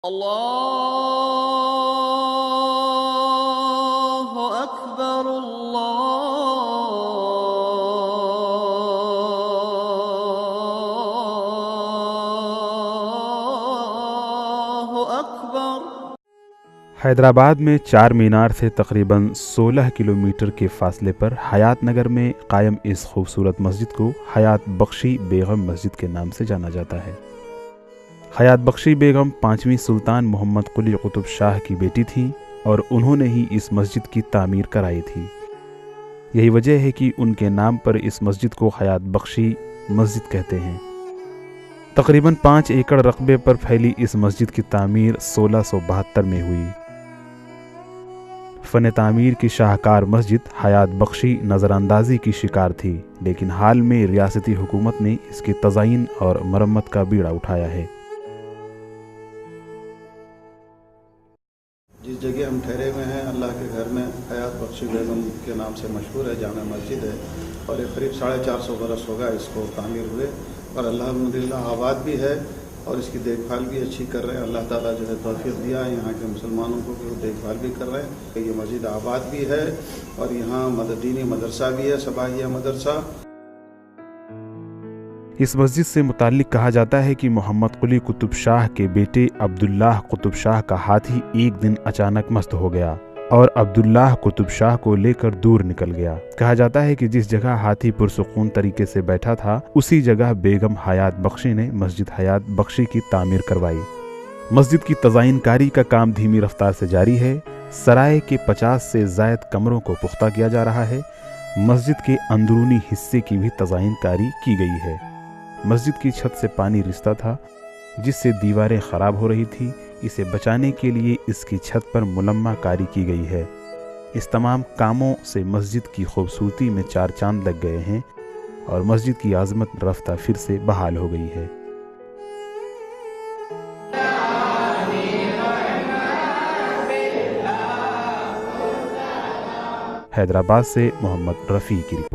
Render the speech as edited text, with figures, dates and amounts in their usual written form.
اللہ اکبر اللہ اکبر۔ حیدرآباد میں چار مینار سے تقریباً 16 کلومیٹر کے فاصلے پر حیات نگر میں قائم اس خوبصورت مسجد کو حیات بخشی بیگم مسجد کے نام سے جانا جاتا ہے۔ حیات بخشی بیگم 5ویں سلطان محمد قلی قطب شاہ کی بیٹی تھیں اور انہوں نے ہی اس مسجد کی تعمیر کرائی تھی۔ یہی وجہ ہے کہ ان کے نام پر اس مسجد کو حیات بخشی مسجد کہتے ہیں۔ تقریباً 5 ایکڑ رقبے پر پھیلی اس مسجد کی تعمیر 1672 میں ہوئی۔ فن تعمیر کی شاہکار مسجد حیات بخشی نظر اندازی کی شکار تھی، لیکن حال میں ریاستی حکومت نے اس کی تزئین اور مرمت کا بیڑا اٹھایا ہے۔ جس جگہ ہم ٹھہرے ہوئے ہیں اللہ کے گھر میں حیات بخشی بیگم کے نام سے مشہور ہے، جامع مسجد ہے، اور یہ قریب 450 برس ہوگا اس کو تعمیر ہوئے، اور الحمدللہ آباد بھی ہے اور اس کی دیکھ بھال بھی اچھی کر رہے ہیں۔ اللہ تعالیٰ جو ہے توفیق دیا ہے یہاں کے مسلمانوں کو کہ وہ دیکھ بھال بھی کر رہے ہیں۔ یہ مسجد آباد بھی ہے اور یہاں دینی مدرسہ بھی ہے، صباحیہ مدرسہ۔ اس مسجد سے متعلق کہا جاتا ہے کہ محمد قلی قطب شاہ کے بیٹے عبداللہ قطب شاہ کا ہاتھی ایک دن اچانک مست ہو گیا اور عبداللہ قطب شاہ کو لے کر دور نکل گیا۔ کہا جاتا ہے کہ جس جگہ ہاتھی پرسکون طریقے سے بیٹھا تھا اسی جگہ بیگم حیات بخشی نے مسجد حیات بخشی کی تعمیر کروائی۔ مسجد کی تزئین کاری کا کام دھیمی رفتار سے جاری ہے۔ سرائے کے 50 سے زائد کمروں کو پختہ کیا جا رہا ہے۔ مسجد کے اندرونی حصے کی بھی تزئین کاری کی گئی ہے۔ مسجد کی چھت سے پانی رستا تھا جس سے دیواریں خراب ہو رہی تھی، اسے بچانے کے لیے اس کی چھت پر ملمہ کاری کی گئی ہے۔ اس تمام کاموں سے مسجد کی خوبصورتی میں 4 چاند لگ گئے ہیں اور مسجد کی عظمت رفتہ پھر سے بحال ہو گئی ہے۔ حیدرآباد سے محمد رفیع کی رپورٹ۔